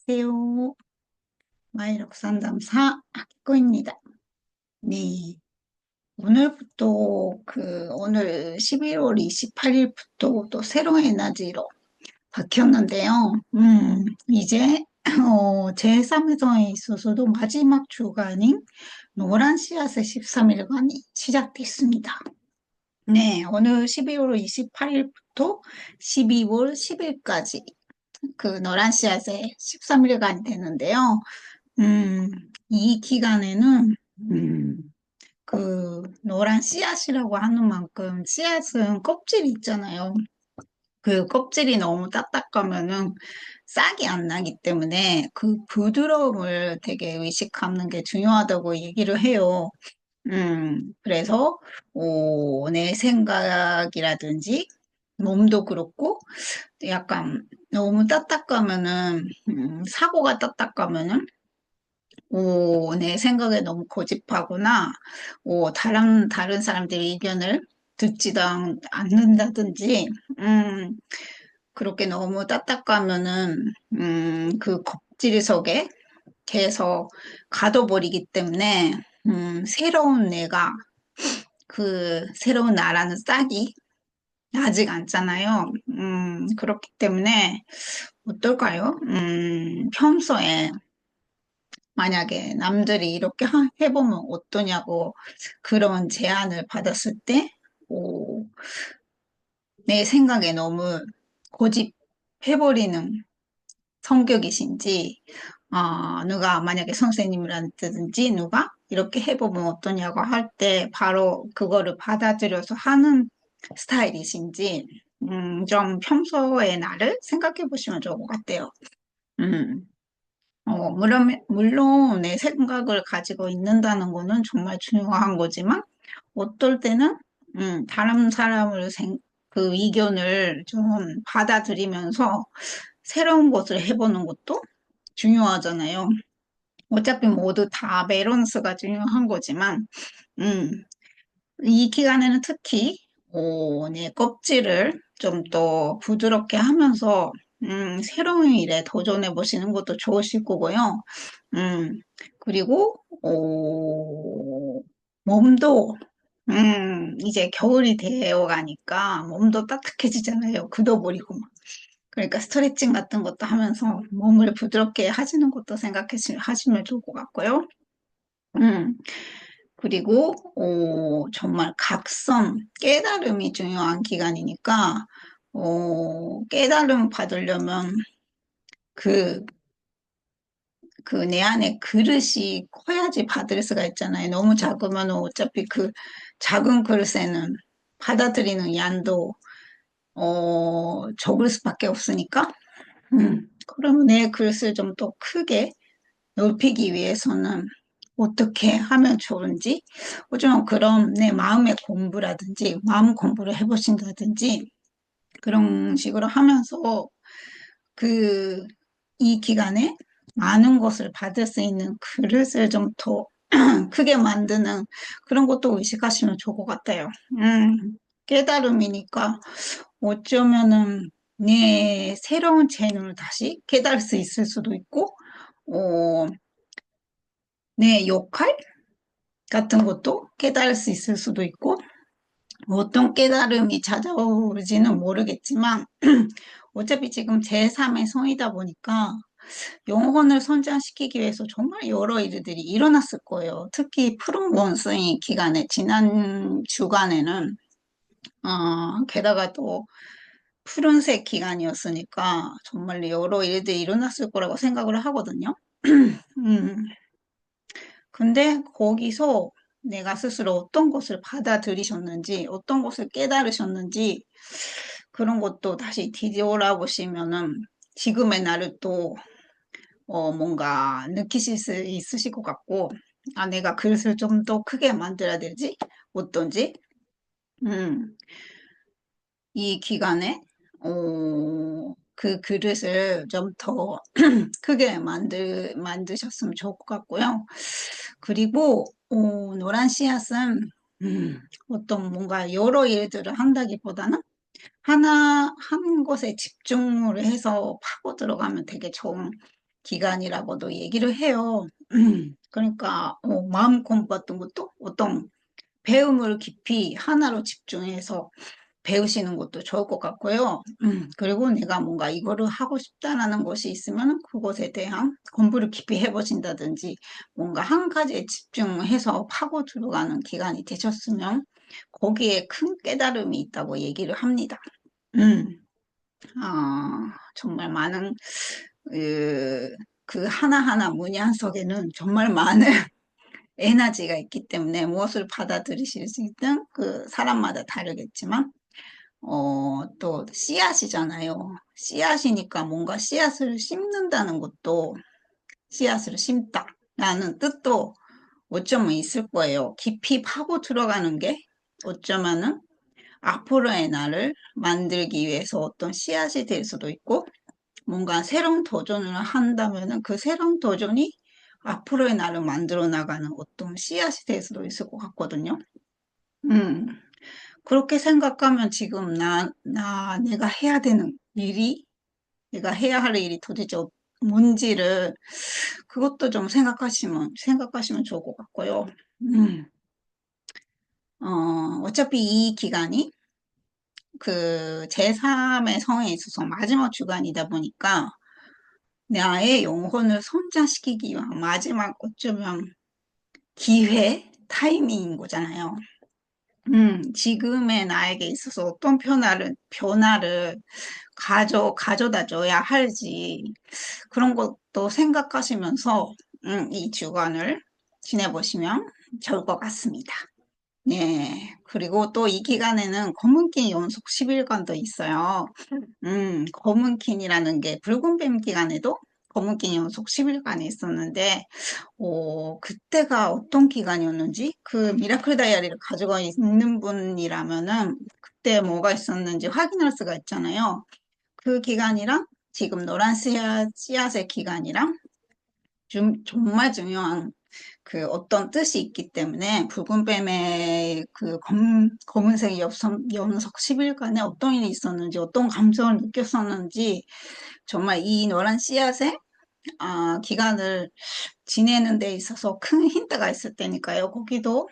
안녕하세요. 마이록 상담사 아키코입니다. 네. 오늘 11월 28일부터 또 새로운 에너지로 바뀌었는데요. 이제, 제3회성에 있어서도 마지막 주간인 노란 씨앗의 13일간이 시작됐습니다. 네. 오늘 11월 28일부터 12월 10일까지 그 노란 씨앗의 13일간이 되는데요. 음, 이 기간에는, 음, 그, 노란 씨앗이라고 하는 만큼, 씨앗은 껍질이 있잖아요. 그 껍질이 너무 딱딱하면은 싹이 안 나기 때문에 그 부드러움을 되게 의식하는 게 중요하다고 얘기를 해요. 그래서, 내 생각이라든지, 몸도 그렇고, 약간 너무 딱딱하면은, 사고가 딱딱하면은, 내 생각에 너무 고집하거나, 다른 사람들의 의견을 듣지도 않는다든지, 그렇게 너무 딱딱하면은, 그 껍질 속에 계속 가둬버리기 때문에, 새로운 내가, 그 새로운 나라는 싹이 나지 않잖아요. 그렇기 때문에, 어떨까요? 평소에 만약에 남들이 이렇게 해보면 어떠냐고 그런 제안을 받았을 때, 오, 내 생각에 너무 고집해버리는 성격이신지, 누가 만약에 선생님이라든지 누가 이렇게 해보면 어떠냐고 할 때 바로 그거를 받아들여서 하는 스타일이신지, 좀 평소의 나를 생각해 보시면 좋을 것 같아요. 음. 물론 내 생각을 가지고 있는다는 거는 정말 중요한 거지만, 어떨 때는, 다른 그 의견을 좀 받아들이면서 새로운 것을 해보는 것도 중요하잖아요. 어차피 모두 다 밸런스가 중요한 거지만, 음, 이 기간에는 특히, 내 껍질을 좀 더 부드럽게 하면서, 새로운 일에 도전해 보시는 것도 좋으실 거고요. 음, 그리고, 몸도, 이제 겨울이 되어 가니까 몸도 따뜻해지잖아요. 굳어버리고 막. 그러니까 스트레칭 같은 것도 하면서 몸을 부드럽게 하시는 것도 하시면 좋을 것 같고요. 음, 그리고, 정말 깨달음이 중요한 기간이니까, 깨달음 받으려면 그, 그 내 안에 그릇이 커야지 받을 수가 있잖아요. 너무 작으면 어차피 그 작은 그릇에는 받아들이는 양도, 적을 수밖에 없으니까, 그러면 내 그릇을 좀 더 크게 넓히기 위해서는 어떻게 하면 좋은지, 좀 그런 내 마음의 공부라든지, 마음 공부를 해보신다든지, 그런 식으로 하면서 그, 이 기간에 많은 것을 받을 수 있는 그릇을 좀 더 크게 만드는 그런 것도 의식하시면 좋을 것 같아요. 깨달음이니까 어쩌면은 내 새로운 재능을 다시 깨달을 수 있을 수도 있고, 어, 내 역할 같은 것도 깨달을 수 있을 수도 있고, 어떤 깨달음이 찾아올지는 모르겠지만, 어차피 지금 제3의 성이다 보니까 영혼을 선장시키기 위해서 정말 여러 일들이 일어났을 거예요. 특히 푸른 원숭이 기간에, 지난 주간에는, 게다가 또 푸른색 기간이었으니까 정말 여러 일들이 일어났을 거라고 생각을 하거든요. 음, 근데 거기서 내가 스스로 어떤 것을 받아들이셨는지, 어떤 것을 깨달으셨는지, 그런 것도 다시 뒤돌아보시면은 지금의 나를 또, 뭔가 느끼실 수 있으실 것 같고, 내가 그릇을 좀 더 크게 만들어야 되지? 어떤지? 음, 이 기간에, 그 그릇을 좀 더 크게 만드셨으면 좋을 것 같고요. 그리고, 노란 씨앗은, 어떤 뭔가 여러 일들을 한다기보다는 한 곳에 집중을 해서 파고 들어가면 되게 좋은 기간이라고도 얘기를 해요. 그러니까 마음 공부 같은 것도 어떤 배움을 깊이 하나로 집중해서 배우시는 것도 좋을 것 같고요. 그리고 내가 뭔가 이거를 하고 싶다라는 것이 있으면 그것에 대한 공부를 깊이 해보신다든지 뭔가 한 가지에 집중해서 파고 들어가는 기간이 되셨으면 거기에 큰 깨달음이 있다고 얘기를 합니다. 음, 정말 많은 그 하나하나 문양 속에는 정말 많은 에너지가 있기 때문에 무엇을 받아들이실 수 있든 그 사람마다 다르겠지만 또 씨앗이잖아요. 씨앗이니까 뭔가 씨앗을 심는다는 것도 씨앗을 심다라는 뜻도 어쩌면 있을 거예요. 깊이 파고 들어가는 게 어쩌면은 앞으로의 나를 만들기 위해서 어떤 씨앗이 될 수도 있고 뭔가 새로운 도전을 한다면은 그 새로운 도전이 앞으로의 나를 만들어 나가는 어떤 씨앗이 될 수도 있을 것 같거든요. 음, 그렇게 생각하면 지금 내가 해야 되는 일이, 내가 해야 할 일이 도대체 뭔지를 그것도 좀 생각하시면 좋을 것 같고요. 음, 어차피 이 기간이 그 제3의 성에 있어서 마지막 주간이다 보니까 나의 영혼을 성장시키기 위한 마지막 어쩌면 기회, 타이밍인 거잖아요. 지금의 나에게 있어서 어떤 변화를 가져다 줘야 할지, 그런 것도 생각하시면서, 이 주간을 지내보시면 좋을 것 같습니다. 네. 그리고 또 이 기간에는 검은기 연속 10일간도 있어요. 검은kin이라는 게 붉은 뱀 기간에도 검은kin 연속 10일간이 있었는데, 그때가 어떤 기간이었는지, 그 미라클 다이어리를 가지고 있는 분이라면은, 그때 뭐가 있었는지 확인할 수가 있잖아요. 그 기간이랑 지금 노란 씨앗의 기간이랑 정말 중요한 그 어떤 뜻이 있기 때문에 붉은 뱀의 그 검은색 연속 10일간에 어떤 일이 있었는지, 어떤 감정을 느꼈었는지, 정말 이 노란 씨앗의 기간을 지내는 데 있어서 큰 힌트가 있을 테니까요. 거기도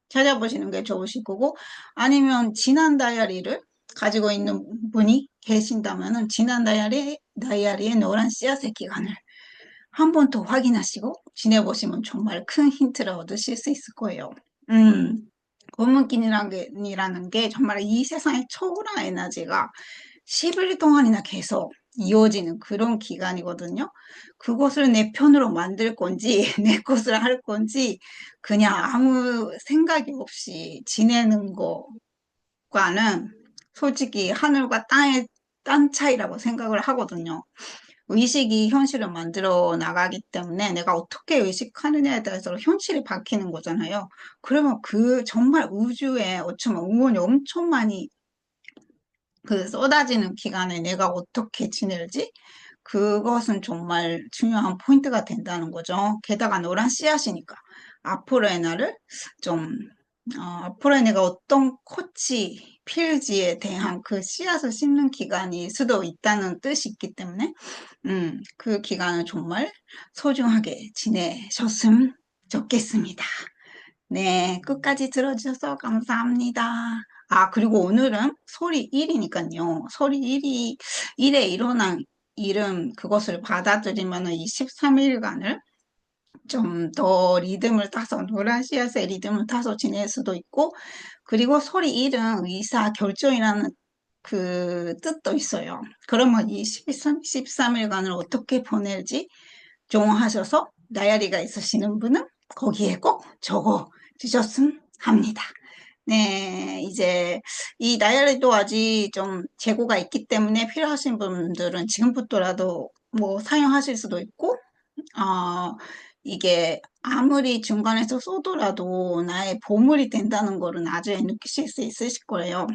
찾아보시는 게 좋으실 거고, 아니면 지난 다이어리를 가지고 있는 분이 계신다면은 지난 다이어리의 노란 씨앗의 기간을 한 번 더 확인하시고 지내보시면 정말 큰 힌트를 얻으실 수 있을 거예요. 음, 검은긴이라는 게 정말 이 세상의 초월한 에너지가 10일 동안이나 계속 이어지는 그런 기간이거든요. 그것을 내 편으로 만들 건지, 내 것을 할 건지, 그냥 아무 생각이 없이 지내는 것과는 솔직히 하늘과 땅 차이라고 생각을 하거든요. 의식이 현실을 만들어 나가기 때문에 내가 어떻게 의식하느냐에 따라서 현실이 바뀌는 거잖아요. 그러면 그 정말 우주에 어쩌면 응원이 엄청 많이 그 쏟아지는 기간에 내가 어떻게 지낼지? 그것은 정말 중요한 포인트가 된다는 거죠. 게다가 노란 씨앗이니까 앞으로의 나를 좀 앞으로의 내가 어떤 꽃이 필지에 대한 그 씨앗을 심는 기간일 수도 있다는 뜻이 있기 때문에 그 기간을 정말 소중하게 지내셨으면 좋겠습니다. 네, 끝까지 들어주셔서 감사합니다. 그리고 오늘은 소리 1이니까요. 소리 1에 일어난 일은 그것을 받아들이면 이 13일간을 좀 더 리듬을 타서, 노란 씨앗의 리듬을 타서 지낼 수도 있고, 그리고 소리 1은 의사 결정이라는 그 뜻도 있어요. 그러면 이 13일간을 어떻게 보낼지 정하셔서 다이어리가 있으시는 분은 거기에 꼭 적어 주셨으면 합니다. 네, 이제 이 다이어리도 아직 좀 재고가 있기 때문에 필요하신 분들은 지금부터라도 뭐 사용하실 수도 있고, 어, 이게 아무리 중간에서 쏘더라도 나의 보물이 된다는 거를 나중에 느끼실 수 있으실 거예요.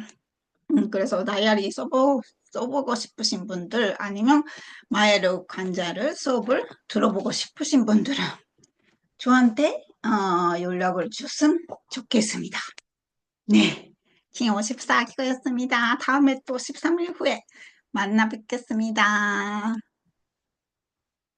그래서 다이어리 써보고 싶으신 분들 아니면 마에르 관자를 수업을 들어보고 싶으신 분들은 저한테 연락을 주셨으면 좋겠습니다. 네, 킹 54기였습니다. 다음에 또 13일 후에 만나 뵙겠습니다.